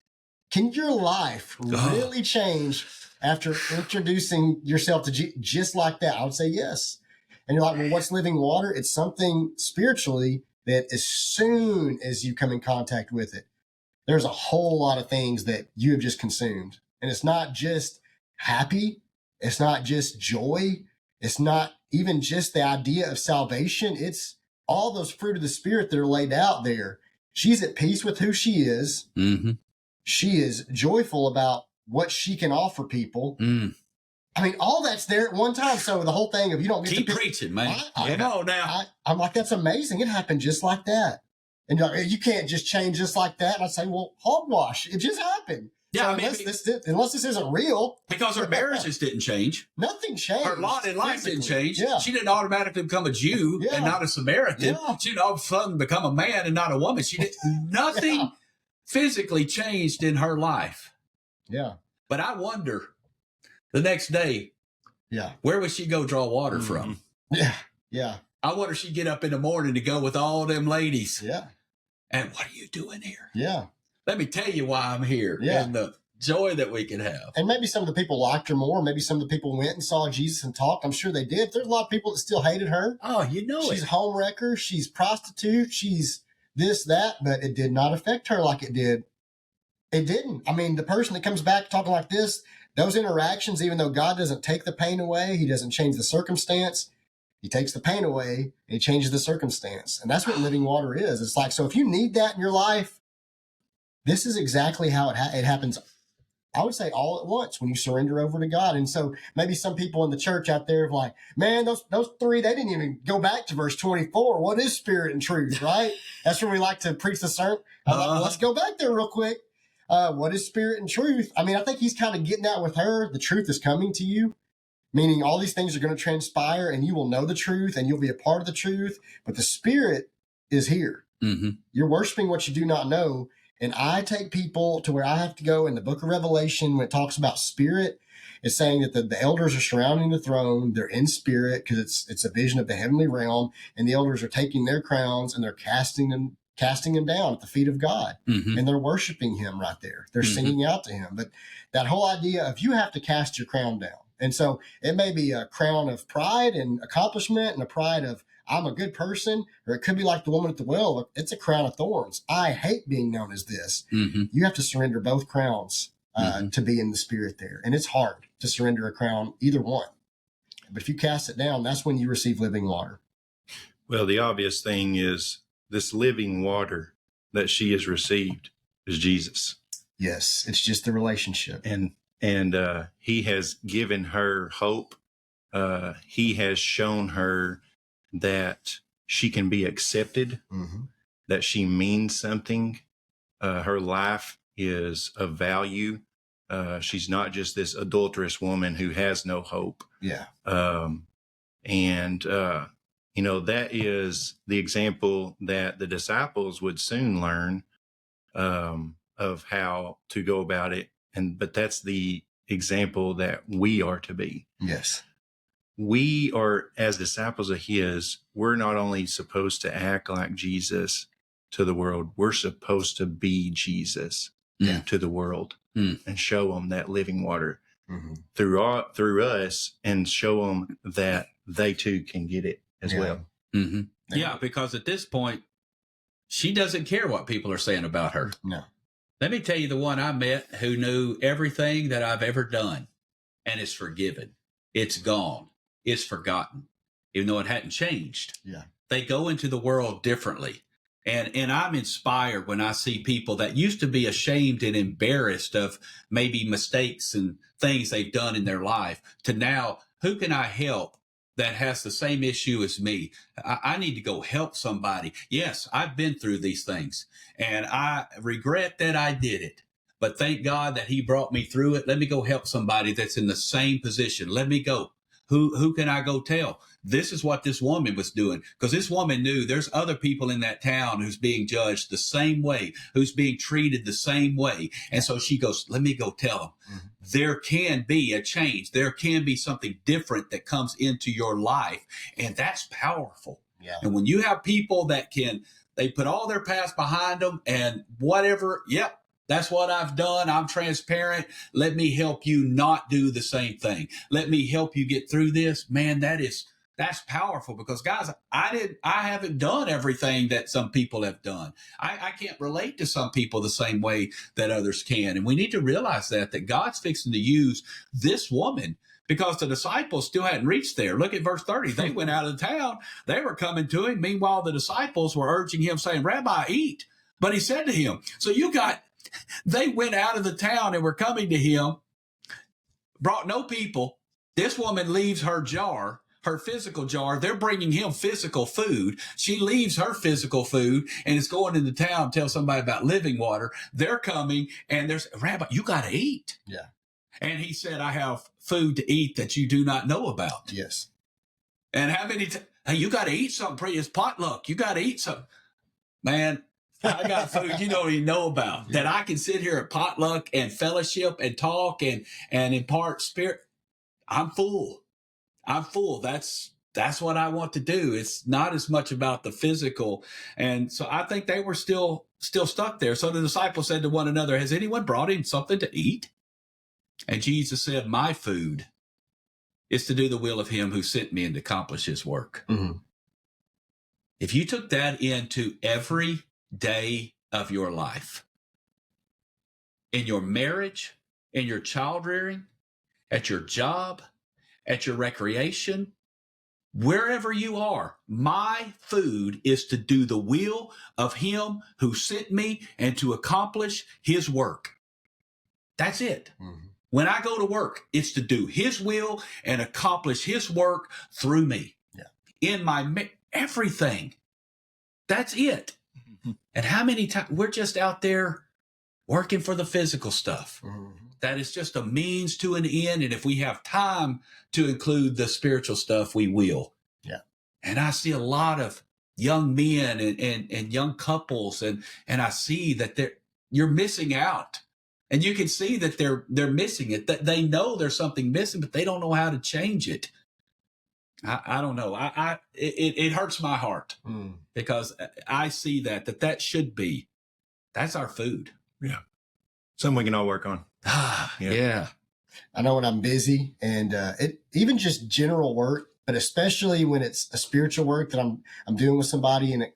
Can your life really change after introducing yourself to just like that? I would say yes. And you're like, well, what's living water? It's something spiritually that as soon as you come in contact with it, there's a whole lot of things that you have just consumed. And it's not just happy. It's not just joy. It's not even just the idea of salvation. It's all those fruit of the Spirit that are laid out there. She's at peace with who she is. Mm-hmm. She is joyful about what she can offer people. I mean, all that's there at one time. So the whole thing of you don't get Keep to preaching, man. Come on now. I'm like, that's amazing. It happened just like that. And you're like, you can't just change just like that. And I say, well, hogwash. It just happened. Yeah, so unless this isn't real. Because her marriages didn't change. Nothing changed. Her lot in life didn't change. Yeah. She didn't automatically become a Jew and not a Samaritan. Yeah. She didn't all of a sudden become a man and not a woman. She did nothing physically changed in her life. Yeah. But I wonder the next day, where would she go draw water from? Yeah. Yeah. I wonder if she'd get up in the morning to go with all them ladies. Yeah. And what are you doing here? Yeah. Let me tell you why I'm here. Yeah. And the joy that we can have. And maybe some of the people liked her more. Maybe some of the people went and saw Jesus and talked. I'm sure they did. There's a lot of people that still hated her. Oh, you know She's home wrecker. She's prostitute. She's this, that. But it did not affect her like it did. It didn't. I mean, the person that comes back talking like this, those interactions, even though God doesn't take the pain away, he doesn't change the circumstance, He takes the pain away and he changes the circumstance. And that's what living water is. It's like, so if you need that in your life, this is exactly how it happens. I would say all at once when you surrender over to God. And so maybe some people in the church out there are like, man, those three, they didn't even go back to verse 24. What is spirit and truth, right? That's when we like to preach the sermon. I'm like, well, let's go back there real quick. What is spirit and truth? I mean, I think he's kind of getting at with her, the truth is coming to you, meaning all these things are going to transpire and you will know the truth and you'll be a part of the truth. But the spirit is here. Mm-hmm. You're worshiping what you do not know. And I take people to where I have to go in the book of Revelation when it talks about spirit. It's saying that the elders are surrounding the throne. They're in spirit because it's a vision of the heavenly realm. And the elders are taking their crowns and they're casting them down at the feet of God. Mm-hmm. And they're worshiping him right there. They're Mm-hmm. singing out to him. But that whole idea of you have to cast your crown down. And so it may be a crown of pride and accomplishment and a pride of I'm a good person, or it could be like the woman at the well. It's a crown of thorns. I hate being known as this. Mm-hmm. You have to surrender both crowns to be in the spirit there. And it's hard to surrender a crown, either one. But if you cast it down, that's when you receive living water. Well, the obvious thing is this living water that she has received is Jesus. Yes, it's just the relationship. And he has given her hope. He has shown her that she can be accepted, Mm-hmm. that she means something. Her life is of value. She's not just this adulterous woman who has no hope. Yeah. That is the example that the disciples would soon learn of how to go about it. But that's the example that we are to be. Yes. We are, as disciples of his, we're not only supposed to act like Jesus to the world, we're supposed to be Jesus to the world and show them that living water through us and show them that they too can get it as well. Mm-hmm. Yeah, because at this point, she doesn't care what people are saying about her. No. Let me tell you the one I met who knew everything that I've ever done and is forgiven. It's gone. It's forgotten, even though it hadn't changed. Yeah. They go into the world differently. And I'm inspired when I see people that used to be ashamed and embarrassed of maybe mistakes and things they've done in their life to now, who can I help that has the same issue as me? I need to go help somebody. Yes, I've been through these things and I regret that I did it. But thank God that he brought me through it. Let me go help somebody that's in the same position. Let me go. Who can I go tell? This is what this woman was doing, because this woman knew there's other people in that town who's being judged the same way, who's being treated the same way. And so she goes, let me go tell them. Mm-hmm. There can be a change. There can be something different that comes into your life. And that's powerful. Yeah. And when you have people that they put all their past behind them and whatever, yep. That's what I've done. I'm transparent. Let me help you not do the same thing. Let me help you get through this. Man, that's powerful because guys, I haven't done everything that some people have done. I can't relate to some people the same way that others can. And we need to realize that God's fixing to use this woman because the disciples still hadn't reached there. Look at verse 30. They went out of the town. They were coming to him. Meanwhile, the disciples were urging him saying, Rabbi, eat. But he said to him, they went out of the town and were coming to him, brought no people. This woman leaves her jar, her physical jar. They're bringing him physical food. She leaves her physical food and is going into town to tell somebody about living water. They're coming and there's, Rabbi, you got to eat. Yeah. And he said, I have food to eat that you do not know about. Yes. And how many, hey, you got to eat something. It's potluck. You got to eat something. Man, I got food you don't even know about that I can sit here at potluck and fellowship and talk and impart spirit. I'm full. That's what I want to do. It's not as much about the physical. And so I think they were still stuck there. So the disciples said to one another, has anyone brought him something to eat? And Jesus said, my food is to do the will of him who sent me and to accomplish his work. Mm-hmm. If you took that into every day of your life, in your marriage, in your child rearing, at your job, at your recreation, wherever you are, my food is to do the will of him who sent me and to accomplish his work. That's it. Mm-hmm. When I go to work, it's to do his will and accomplish his work through me. Yeah. In my everything. That's it. Mm-hmm. And how many times we're just out there working for the physical stuff. Mm-hmm. That is just a means to an end. And if we have time to include the spiritual stuff, we will. Yeah. And I see a lot of young men and young couples, and I see that you're missing out. And you can see that they're missing it. That they know there's something missing, but they don't know how to change it. I don't know. It hurts my heart because I see that should be. That's our food. Yeah. Something we can all work on. Yeah. I know when I'm busy and it even just general work, but especially when it's a spiritual work that I'm doing with somebody, and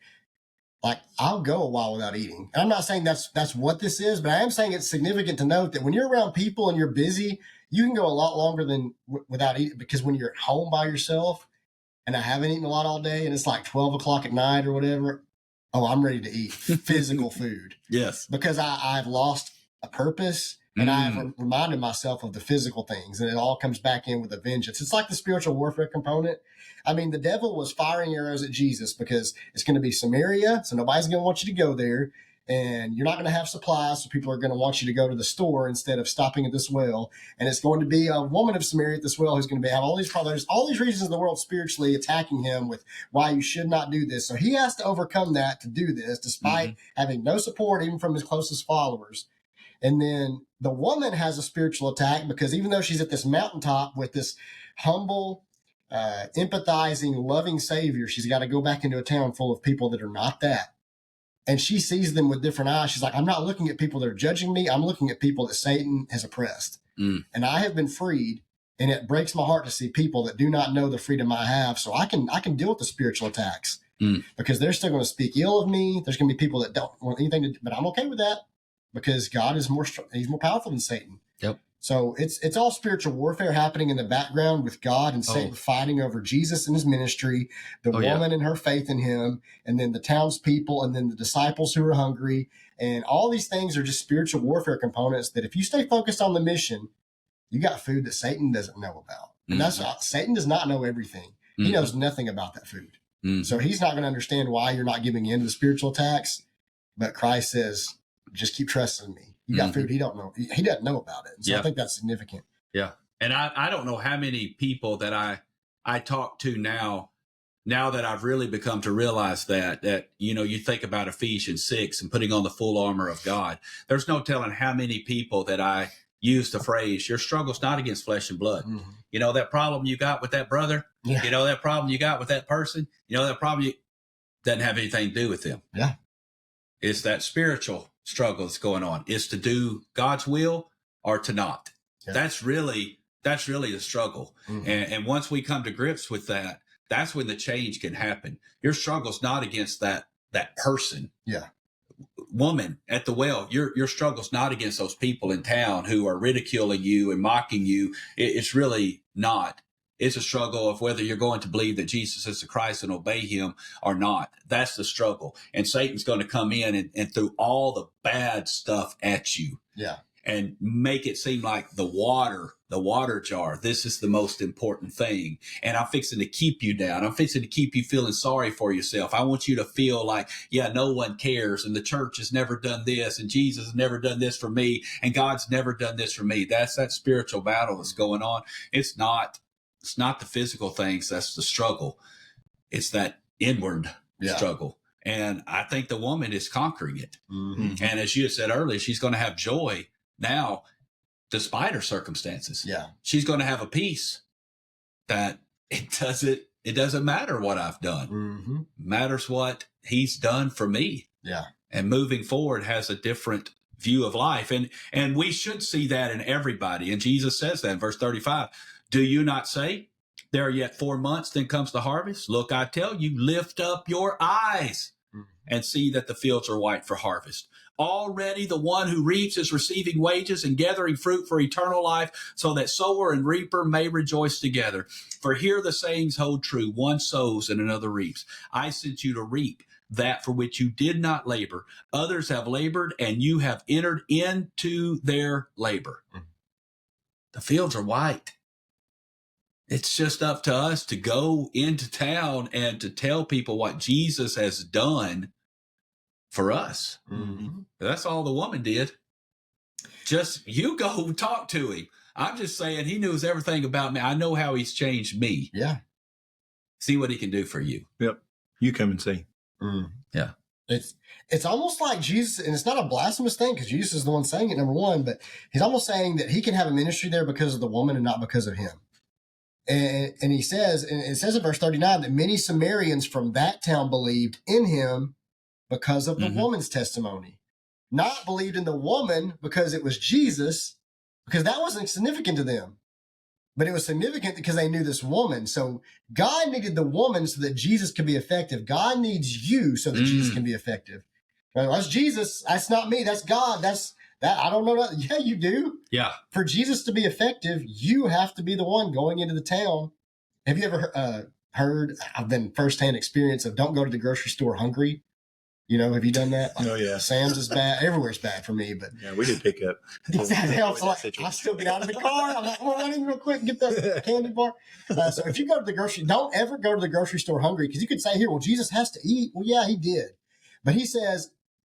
I'll go a while without eating. And I'm not saying that's what this is, but I am saying it's significant to note that when you're around people and you're busy, you can go a lot longer than without eating, because when you're at home by yourself and I haven't eaten a lot all day and it's like 12 o'clock at night or whatever, I'm ready to eat physical food. Yes. Because I've lost a purpose and I've reminded myself of the physical things, and it all comes back in with a vengeance. It's like the spiritual warfare component. I mean, the devil was firing arrows at Jesus because it's going to be Samaria, so nobody's going to want you to go there, and you're not going to have supplies, so people are going to want you to go to the store instead of stopping at this well. And it's going to be a woman of Samaria at this well who's going to have all these problems, all these reasons in the world spiritually attacking him with why you should not do this. So he has to overcome that to do this, despite having no support even from his closest followers. And then the woman has a spiritual attack because even though she's at this mountaintop with this humble, empathizing, loving Savior, she's got to go back into a town full of people that are not that. And she sees them with different eyes. She's like, I'm not looking at people that are judging me. I'm looking at people that Satan has oppressed. And I have been freed. And it breaks my heart to see people that do not know the freedom I have. So I can deal with the spiritual attacks because they're still going to speak ill of me. There's going to be people that don't want anything to do, but I'm okay with that because God is he's more powerful than Satan. Yep. So it's all spiritual warfare happening in the background with God and Satan fighting over Jesus and his ministry, the woman and her faith in him, and then the townspeople, and then the disciples who are hungry. And all these things are just spiritual warfare components that if you stay focused on the mission, you got food that Satan doesn't know about. And that's Satan does not know everything. He knows nothing about that food. So he's not going to understand why you're not giving in to the spiritual attacks. But Christ says, just keep trusting me. You got food he don't know. He doesn't know about it. So I think that's significant. Yeah. And I don't know how many people that I talk to now that I've really become to realize that, you think about Ephesians 6 and putting on the full armor of God. There's no telling how many people that I use the phrase, your struggle's not against flesh and blood. That problem you got with that brother, that problem you got with that person, that problem doesn't have anything to do with them. Yeah. It's that spiritual struggle that's going on. It's to do God's will or to not. Yeah. That's really the struggle. And once we come to grips with that, that's when the change can happen. Your struggle's not against that person. Yeah. Woman at the well, your struggle's not against those people in town who are ridiculing you and mocking you. It's really not. It's a struggle of whether you're going to believe that Jesus is the Christ and obey him or not. That's the struggle. And Satan's going to come in and throw all the bad stuff at you. Yeah. And make it seem like the water jar, this is the most important thing. And I'm fixing to keep you down. I'm fixing to keep you feeling sorry for yourself. I want you to feel like, no one cares. And the church has never done this. And Jesus has never done this for me. And God's never done this for me. That's that spiritual battle that's going on. It's not the physical things. That's the struggle. It's that inward struggle. And I think the woman is conquering it. And as you had said earlier, she's going to have joy now, despite her circumstances. Yeah. She's going to have a peace that it doesn't matter what I've done. Matters what he's done for me. Yeah. And moving forward has a different view of life. And we should see that in everybody. And Jesus says that in verse 35. Do you not say, there are yet 4 months, then comes the harvest? Look, I tell you, lift up your eyes and see that the fields are white for harvest. Already the one who reaps is receiving wages and gathering fruit for eternal life, so that sower and reaper may rejoice together. For here the sayings hold true: one sows and another reaps. I sent you to reap that for which you did not labor. Others have labored, and you have entered into their labor. The fields are white. It's just up to us to go into town and to tell people what Jesus has done for us. Mm-hmm. That's all the woman did. Just you go talk to him. I'm just saying he knows everything about me. I know how he's changed me. Yeah. See what he can do for you. Yep. You come and see. Yeah. It's almost like Jesus, and it's not a blasphemous thing because Jesus is the one saying it, number one, but he's almost saying that he can have a ministry there because of the woman and not because of him. And he says, and it says in verse 39 that many Samaritans from that town believed in him because of the woman's testimony. Not believed in the woman because it was Jesus, because that wasn't significant to them. But it was significant because they knew this woman. So God needed the woman so that Jesus could be effective. God needs you so that Jesus can be effective. Well, that's Jesus. That's not me. That's God. That's that. I don't know that. Yeah, you do. Yeah. For Jesus to be effective, you have to be the one going into the town. Have you ever heard? I've been firsthand experience of don't go to the grocery store hungry. You know, have you done that? Oh, yeah. Sam's is bad. Everywhere's bad for me, but Yeah, we did pick up. that helps. Like, I still get out of the car. I'm like, I'm running real quick and get the candy bar. So if you go to the grocery, don't ever go to the grocery store hungry, because you could say here, well, Jesus has to eat. Well, yeah, he did. But he says,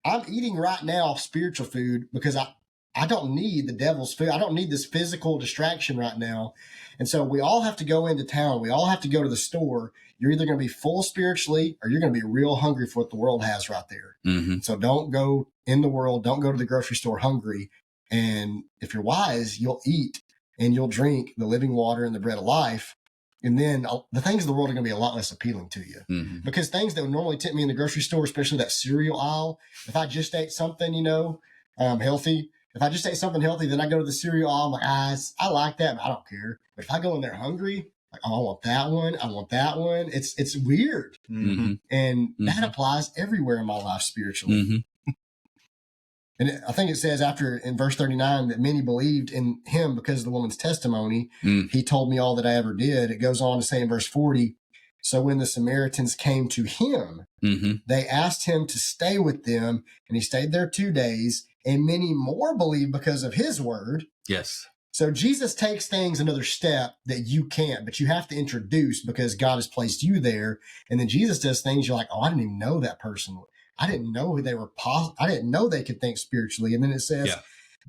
I'm eating right now spiritual food because I don't need the devil's food. I don't need this physical distraction right now. And so we all have to go into town. We all have to go to the store. You're either going to be full spiritually or you're going to be real hungry for what the world has right there. So don't go in the world. Don't go to the grocery store hungry. And if you're wise, you'll eat and you'll drink the living water and the bread of life. And then the things of the world are going to be a lot less appealing to you, because things that would normally tempt me in the grocery store, especially that cereal aisle, if I just ate something, healthy, if I just ate something healthy, then I go to the cereal aisle. I'm like, I like that, but I don't care. But if I go in there hungry, like, oh, I want that one. I want that one. It's weird. And that applies everywhere in my life spiritually. And I think it says in verse 39 that many believed in him because of the woman's testimony. He told me all that I ever did. It goes on to say in verse 40, so when the Samaritans came to him, they asked him to stay with them, and he stayed there 2 days, and many more believed because of his word. Yes. So Jesus takes things another step that you can't, but you have to introduce because God has placed you there. And then Jesus does things you're like, oh, I didn't even know that person. I didn't know who they were. I didn't know they could think spiritually. And then it says,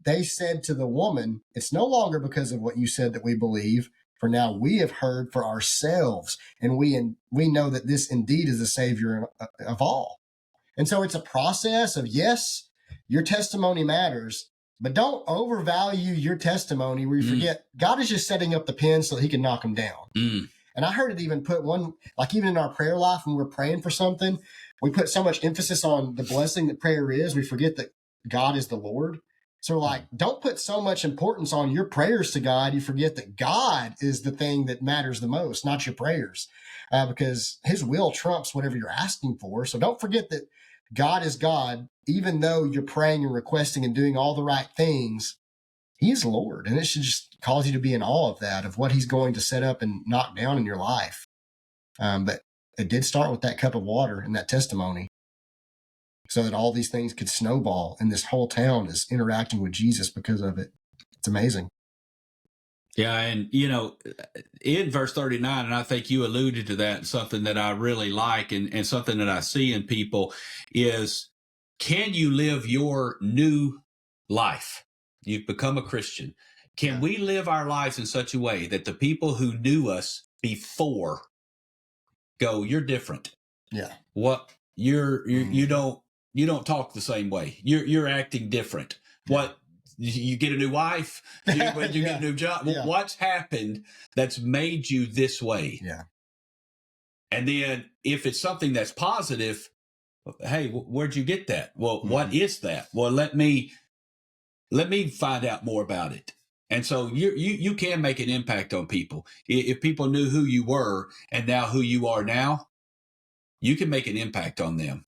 they said to the woman, it's no longer because of what you said that we believe, for now we have heard for ourselves, and we know that this indeed is the Savior of all. And so it's a process of, yes, your testimony matters, but don't overvalue your testimony where you forget God is just setting up the pin so that he can knock them down. And I heard it even put even in our prayer life, when we're praying for something, we put so much emphasis on the blessing that prayer is, we forget that God is the Lord. So we're like, don't put so much importance on your prayers to God. You forget that God is the thing that matters the most, not your prayers, because his will trumps whatever you're asking for. So don't forget that God is God, even though you're praying and requesting and doing all the right things. He is Lord, and it should just cause you to be in awe of that, of what he's going to set up and knock down in your life. But it did start with that cup of water and that testimony, so that all these things could snowball, and this whole town is interacting with Jesus because of it. It's amazing. Yeah, and in verse 39, and I think you alluded to that, something that I really like and something that I see in people is, can you live your new life? You've become a Christian. Can we live our lives in such a way that the people who knew us before go, you're different. Yeah. What you don't talk the same way. You're acting different. What you get a new wife, you get a new job. Yeah. What's happened that's made you this way? Yeah. And then if it's something that's positive, hey, where'd you get that? Well, what is that? Well, let me find out more about it. And so you can make an impact on people. If people knew who you were and now who you are now, you can make an impact on them.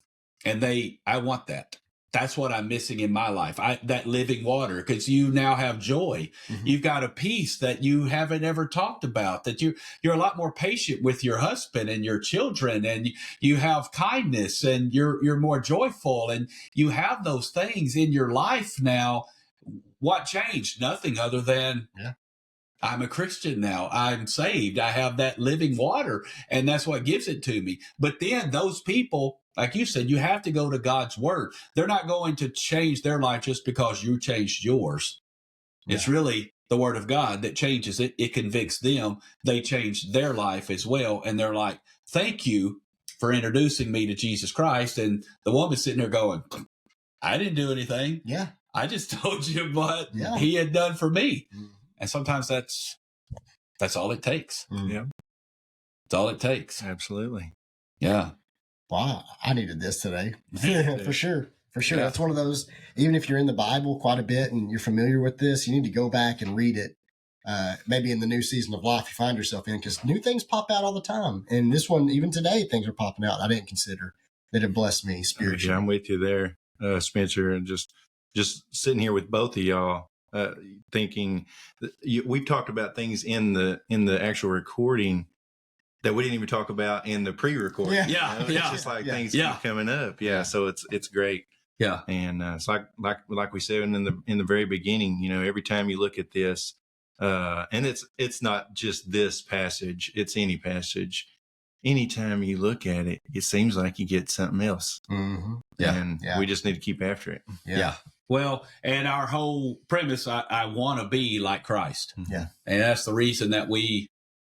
And I want that. That's what I'm missing in my life. That living water, because you now have joy. Mm-hmm. You've got a peace that you haven't ever talked about, that you're a lot more patient with your husband and your children, and you have kindness, and you're more joyful, and you have those things in your life now. What changed? Nothing other than I'm a Christian now. I'm saved. I have that living water, and that's what gives it to me. But then those people, like you said, you have to go to God's word. They're not going to change their life just because you changed yours. It's really the word of God that changes it. It convicts them. They change their life as well. And they're like, thank you for introducing me to Jesus Christ. And the woman's sitting there going, I didn't do anything. Yeah. I just told you what he had done for me. Mm-hmm. And sometimes that's all it takes. Mm-hmm. Yeah. That's all it takes. Absolutely. Yeah. Wow, I needed this today. For sure. Yeah. That's one of those, even if you're in the Bible quite a bit and you're familiar with this, you need to go back and read it. Maybe in the new season of life you find yourself in, because new things pop out all the time. And this one, even today, things are popping out I didn't consider that have blessed me spiritually. Yeah, I'm with you there, Spencer, and just sitting here with both of y'all, thinking we've talked about things in the actual recording that we didn't even talk about in the pre-recording. Yeah. It's just like things keep coming up. Yeah. So it's great. Yeah. And it's like we said in the very beginning, every time you look at this, and it's not just this passage, it's any passage. Anytime you look at it, it seems like you get something else. Mm-hmm. And we just need to keep after it. Yeah. Well, and our whole premise, I want to be like Christ. Yeah. And that's the reason that we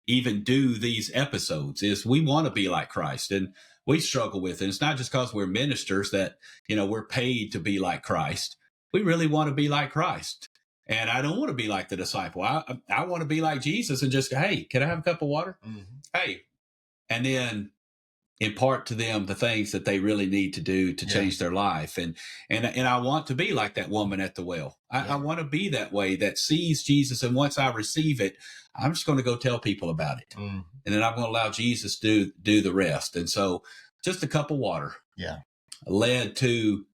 even do these episodes, is we want to be like Christ. And we struggle with it. It's not just because we're ministers that, we're paid to be like Christ. We really want to be like Christ. And I don't want to be like the disciple. I want to be like Jesus and just go, hey, can I have a cup of water? Mm-hmm. Hey. And then impart to them the things that they really need to do to change their life. And I want to be like that woman at the well. I want to be that way, that sees Jesus. And once I receive it, I'm just going to go tell people about it. Mm-hmm. And then I'm going to allow Jesus to do the rest. And so just a cup of water led to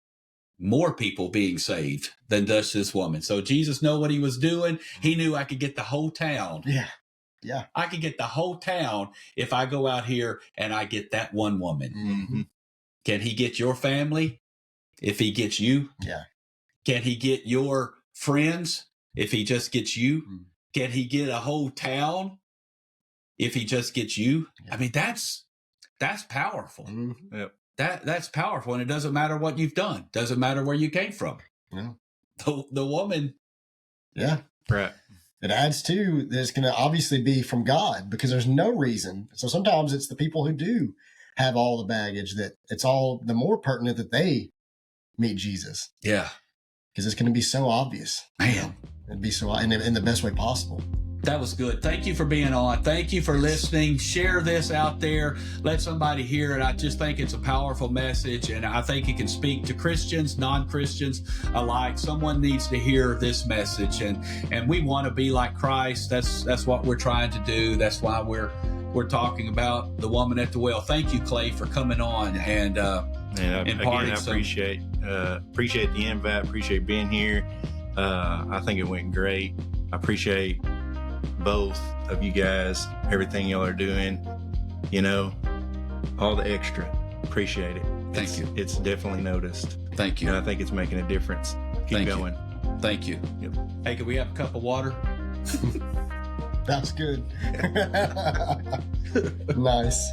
more people being saved than does this woman. So Jesus knew what he was doing. He knew I could get the whole town. Yeah. I could get the whole town if I go out here and I get that one woman. Mm-hmm. Can he get your family if he gets you? Yeah. Can he get your friends if he just gets you? Mm-hmm. Can he get a whole town if he just gets you? Yeah. I mean, that's powerful. Mm-hmm. Yep. That's powerful. And it doesn't matter what you've done. Doesn't matter where you came from. Yeah. The woman. Yeah. Right. It adds to that it's going to obviously be from God, because there's no reason. So sometimes it's the people who do have all the baggage that it's all the more pertinent that they meet Jesus. Yeah. Because it's going to be so obvious. Man. It'd be so in the best way possible. That was good. Thank you for being on. Thank you for listening. Share this out there. Let somebody hear it. I just think it's a powerful message, and I think it can speak to Christians, non-Christians alike. Someone needs to hear this message, and we want to be like Christ. That's what we're trying to do. That's why we're talking about the woman at the well. Thank you, Clay, for coming on and imparting. I appreciate the invite. Appreciate being here. I think it went great. I appreciate both of you guys, everything y'all are doing, all the extra. Appreciate it. Thank you. It's definitely noticed. Thank you. And I think it's making a difference. Keep going. Thank you. Yep. Hey, can we have a cup of water? That's good. Nice.